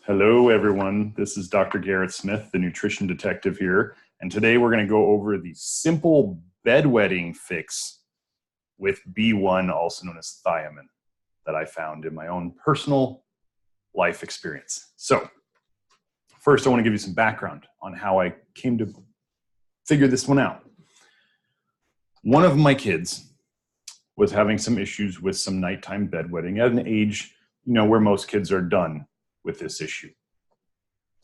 Hello, everyone. This is Dr. Garrett Smith, the nutrition detective here. And today we're going to go over the simple bedwetting fix with B1, also known as thiamine, that I found in my own personal life experience. So first, I want to give you some background on how I came to figure this one out. One of my kids was having some issues with some nighttime bedwetting at an age, where most kids are done with this issue.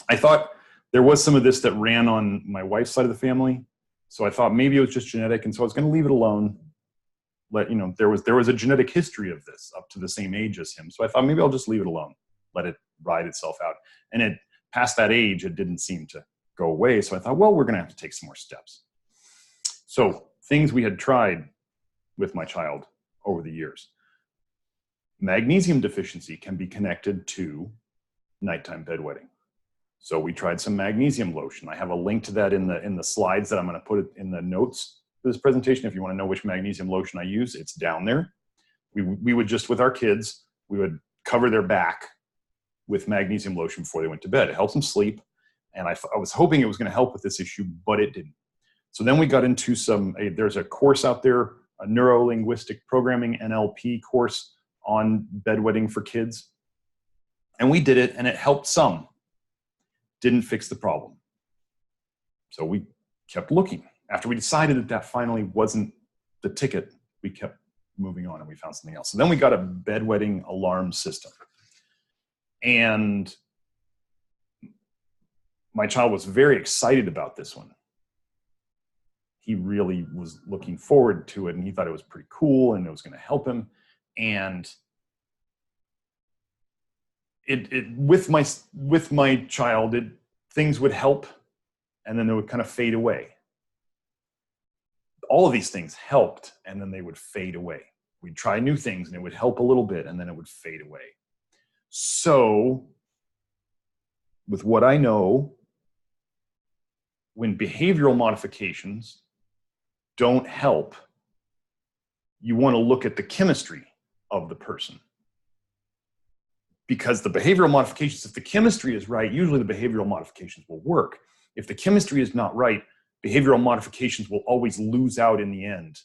I thought there was some of this that ran on my wife's side of the family. So I thought maybe it was just genetic. And so I was going to leave it alone. There was a genetic history of this up to the same age as him. So I thought maybe I'll just leave it alone, let it ride itself out. And it past that age, it didn't seem to go away. So I thought, well, we're going to have to take some more steps. So things we had tried with my child over the years. Magnesium deficiency can be connected to nighttime bedwetting. So we tried some magnesium lotion. I have a link to that in the slides that I'm going to put it in the notes for this presentation. If you want to know which magnesium lotion I use, it's down there. We would just, with our kids, we would cover their back with magnesium lotion before they went to bed. It helps them sleep. And I was hoping it was going to help with this issue, but it didn't. So then we got into there's a course out there, a neuro-linguistic programming NLP course on bedwetting for kids. And we did it, and it helped some. Didn't fix the problem. So we kept looking. After we decided that that finally wasn't the ticket, we kept moving on, and we found something else. So then we got a bedwetting alarm system. And my child was very excited about this one. He really was looking forward to it, and he thought it was pretty cool, and it was going to help him. And with my child, things would help, and then they would kind of fade away. All of these things helped, and then they would fade away. We'd try new things, and it would help a little bit, and then it would fade away. So, with what I know, when behavioral modifications don't help, you want to look at the chemistry of the person. Because the behavioral modifications, if the chemistry is right, usually the behavioral modifications will work. If the chemistry is not right, behavioral modifications will always lose out in the end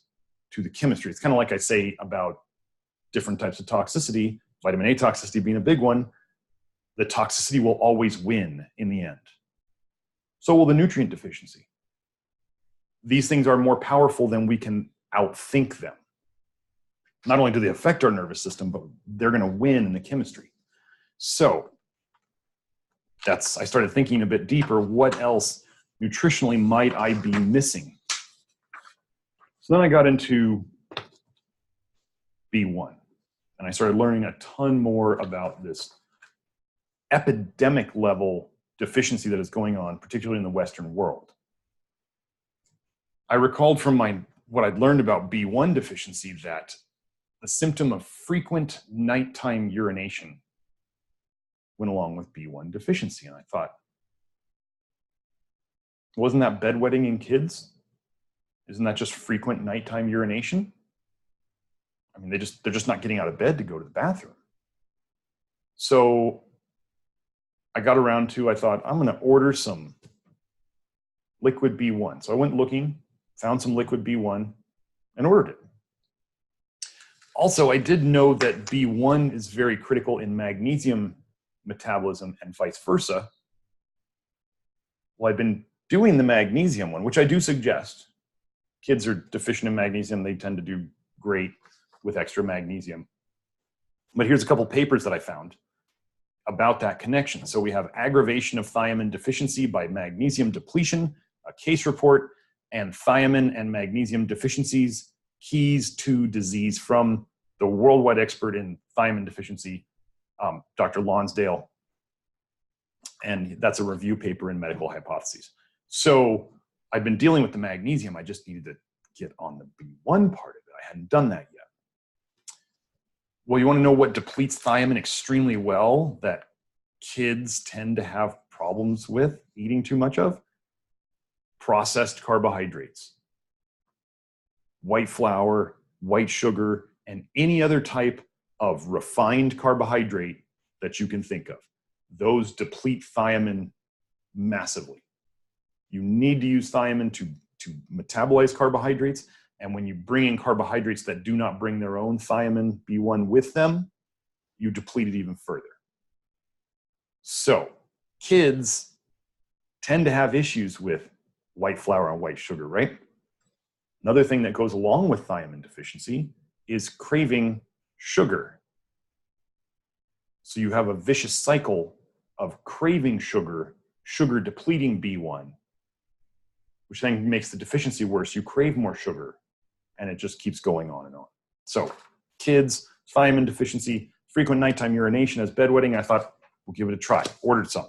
to the chemistry. It's kind of like I say about different types of toxicity, vitamin A toxicity being a big one. The toxicity will always win in the end. So will the nutrient deficiency. These things are more powerful than we can outthink them. Not only do they affect our nervous system, but they're going to win in the chemistry. So I started thinking a bit deeper, what else nutritionally might I be missing? So then I got into B1, and I started learning a ton more about this epidemic level deficiency that is going on, particularly in the Western world. I recalled from what I'd learned about B1 deficiency that the symptom of frequent nighttime urination went along with B1 deficiency. And I thought, wasn't that bedwetting in kids? Isn't that just frequent nighttime urination? I mean, they're just not getting out of bed to go to the bathroom. So I got around to, I thought, I'm going to order some liquid B1. So I went looking, found some liquid B1, and ordered it. Also, I did know that B1 is very critical in magnesium metabolism and vice versa. Well, I've been doing the magnesium one, which I do suggest. Kids are deficient in magnesium. They tend to do great with extra magnesium. But here's a couple papers that I found about that connection. So we have aggravation of thiamine deficiency by magnesium depletion, a case report, and thiamine and magnesium deficiencies, keys to disease, from the worldwide expert in thiamine deficiency, Dr. Lonsdale. And that's a review paper in Medical Hypotheses. So I've been dealing with the magnesium. I just needed to get on the B1 part of it. I hadn't done that yet. Well, you want to know what depletes thiamine extremely well that kids tend to have problems with eating too much of? Processed carbohydrates. White flour, white sugar, and any other type of refined carbohydrate that you can think of. those deplete thiamine massively. You need to use thiamine to metabolize carbohydrates. And when you bring in carbohydrates that do not bring their own thiamine B1 with them, you deplete it even further. So kids tend to have issues with white flour and white sugar, right? Another thing that goes along with thiamine deficiency is craving sugar. So you have a vicious cycle of craving sugar, sugar depleting B1, which then makes the deficiency worse. You crave more sugar, and it just keeps going on and on. So kids, thiamine deficiency, frequent nighttime urination as bedwetting. I thought, we'll give it a try. Ordered some.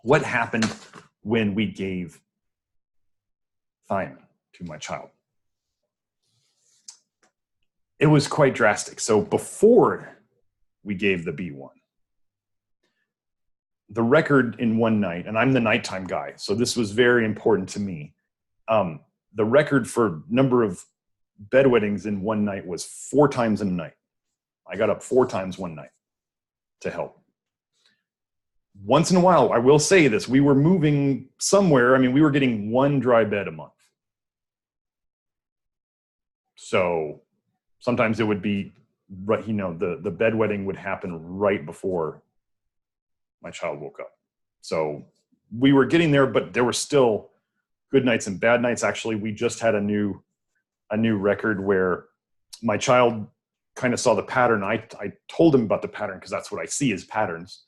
What happened when we gave thiamine to my child? It was quite drastic. So before we gave the B1, the record in one night, and I'm the nighttime guy, so this was very important to me. The record for number of bedwettings in one night was 4 times in a night. I got up 4 times one night to help. Once in a while, I will say this, we were moving somewhere. I mean, we were getting 1 dry bed a month. So sometimes it would be, you know, the bedwetting would happen right before my child woke up. So we were getting there, but there were still good nights and bad nights. Actually, we just had a new record where my child kind of saw the pattern. I told him about the pattern because that's what I see as patterns.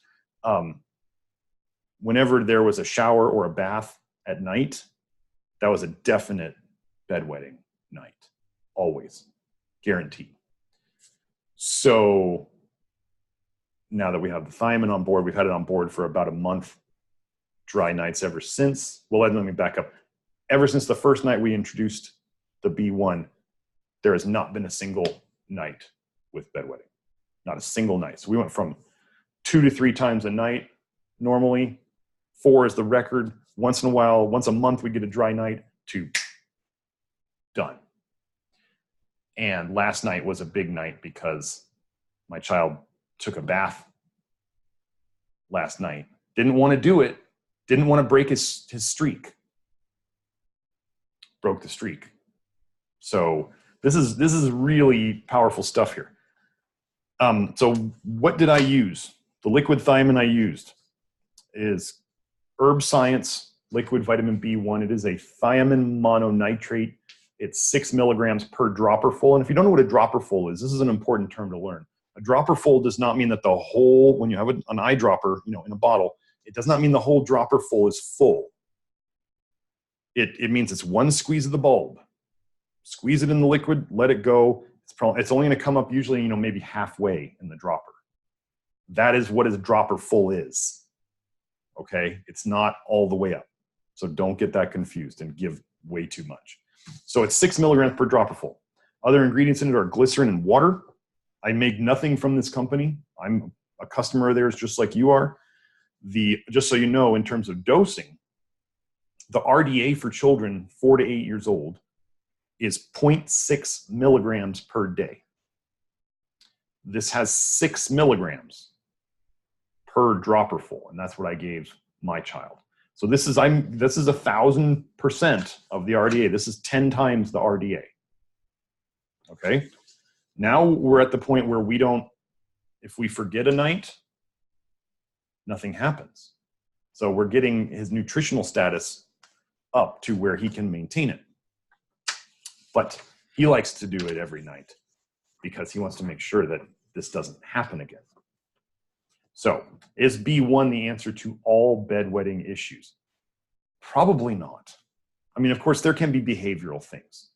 Whenever there was a shower or a bath at night, that was a definite bedwetting night. Always. Guaranteed. So now that we have the thiamine on board, we've had it on board for about a month, dry nights ever since. Well, let me back up. Ever since the first night we introduced the B1, there has not been a single night with bedwetting. Not a single night. So we went from 2 to 3 times a night normally. 4 is the record. Once in a while, once a month, we get a dry night, to done. And last night was a big night because my child took a bath last night. Didn't want to do it. Didn't want to break his streak. Broke the streak. So this is really powerful stuff here. So what did I use? The liquid thiamine I used is Herb Science liquid vitamin B1. It is a thiamine mononitrate. It's 6 milligrams per dropper full. And if you don't know what a dropper full is, this is an important term to learn. A dropper full does not mean that the whole, when you have an eyedropper, you know, in a bottle, it does not mean the whole dropper full is full. It means it's 1 squeeze of the bulb. Squeeze it in the liquid, let it go. It's only going to come up usually, you know, maybe halfway in the dropper. That is what a dropper full is. Okay? It's not all the way up. So don't get that confused and give way too much. So it's 6 milligrams per dropper full. Other ingredients in it are glycerin and water. I make nothing from this company. I'm a customer of theirs just like you are. Just so you know, in terms of dosing, the RDA for children 4 to 8 years old is 0.6 milligrams per day. This has 6 milligrams per dropper full, and that's what I gave my child. So this is 1,000% of the RDA. This is 10 times the RDA. Okay. Now we're at the point where if we forget a night, nothing happens. So we're getting his nutritional status up to where he can maintain it. But he likes to do it every night because he wants to make sure that this doesn't happen again. So is B1 the answer to all bedwetting issues? Probably not. I mean, of course, there can be behavioral things.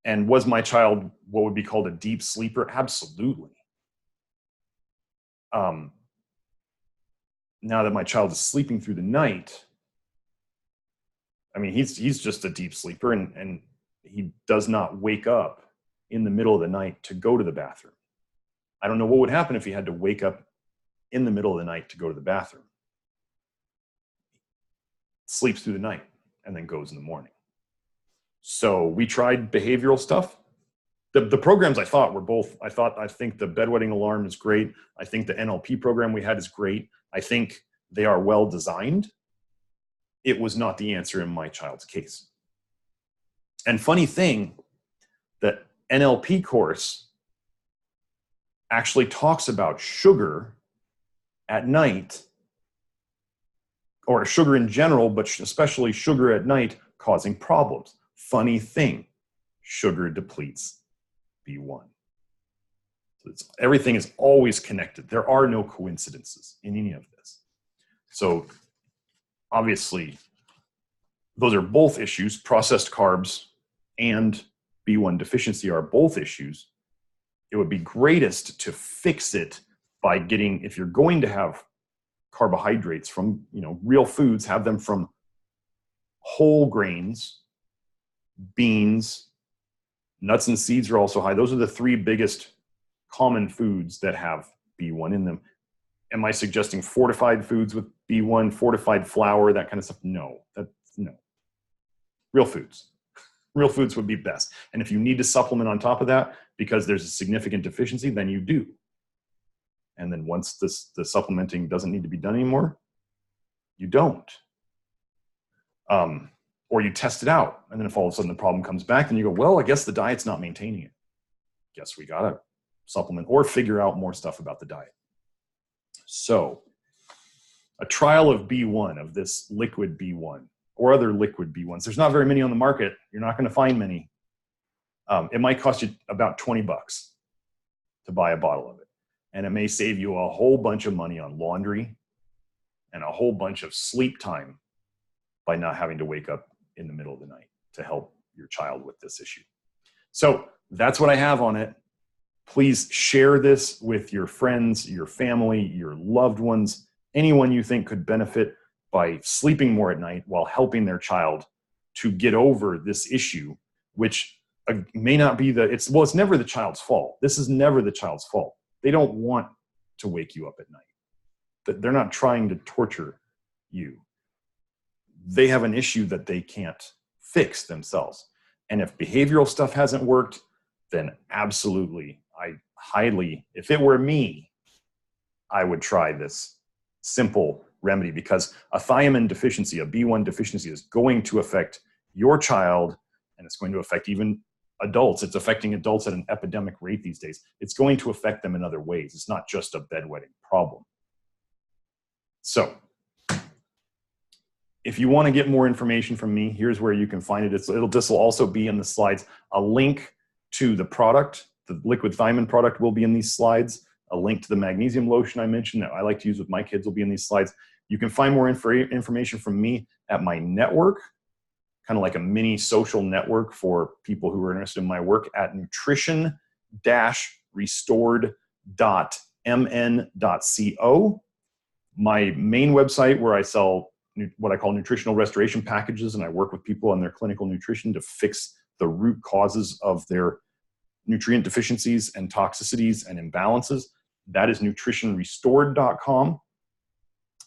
And was my child what would be called a deep sleeper? Absolutely. Now that my child is sleeping through the night, I mean, he's just a deep sleeper, and he does not wake up in the middle of the night to go to the bathroom. I don't know what would happen if he had to wake up in the middle of the night to go to the bathroom. Sleeps through the night and then goes in the morning. So we tried behavioral stuff. the programs I thought were both, I think the bedwetting alarm is great. I think the NLP program we had is great. I think they are well designed. It was not the answer in my child's case. And funny thing, the NLP course actually talks about sugar at night, or sugar in general, but especially sugar at night causing problems. Funny thing, sugar depletes B1. So everything is always connected. There are no coincidences in any of this. So obviously, those are both issues. Processed carbs and B1 deficiency are both issues. It would be greatest to fix it by getting, if you're going to have carbohydrates from, real foods, have them from whole grains, beans, nuts and seeds are also high. Those are the three biggest common foods that have B1 in them. Am I suggesting fortified foods with B1, fortified flour, that kind of stuff? No. Real foods. Real foods would be best. And if you need to supplement on top of that because there's a significant deficiency, then you do. And then once the supplementing doesn't need to be done anymore, you don't. Or you test it out, and then if all of a sudden the problem comes back, then you go, well, I guess the diet's not maintaining it. Guess we gotta supplement or figure out more stuff about the diet. So a trial of B1, of this liquid B1 or other liquid B1s, there's not very many on the market. You're not gonna find many. It might cost you about $20 to buy a bottle of it. And it may save you a whole bunch of money on laundry and a whole bunch of sleep time by not having to wake up in the middle of the night to help your child with this issue. So that's what I have on it. Please share this with your friends, your family, your loved ones, anyone you think could benefit by sleeping more at night while helping their child to get over this issue, which may not be it's never the child's fault. This is never the child's fault. They don't want to wake you up at night. They're not trying to torture you. They have an issue that they can't fix themselves. And if behavioral stuff hasn't worked, then absolutely, if it were me, I would try this simple remedy, because a thiamine deficiency, a B1 deficiency, is going to affect your child, and it's going to affect even adults. It's affecting adults at an epidemic rate these days. It's going to affect them in other ways. It's not just a bedwetting problem. So if you want to get more information from me, here's where you can find it. This will also be in the slides. A link to the product, the liquid thiamine product, will be in these slides. A link to the magnesium lotion I mentioned that I like to use with my kids will be in these slides. You can find more information from me at my network, kind of like a mini social network for people who are interested in my work, at nutrition-restored.mn.co. My main website, where I sell what I call nutritional restoration packages, and I work with people on their clinical nutrition to fix the root causes of their nutrient deficiencies and toxicities and imbalances. That is nutritionrestored.com.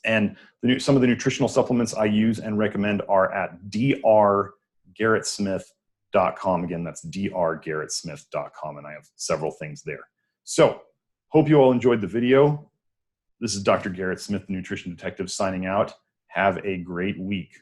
And some of the nutritional supplements I use and recommend are at drgarrettsmith.com. Again, that's drgarrettsmith.com, and I have several things there. So, hope you all enjoyed the video. This is Dr. Garrett Smith, the Nutrition Detective, signing out. Have a great week.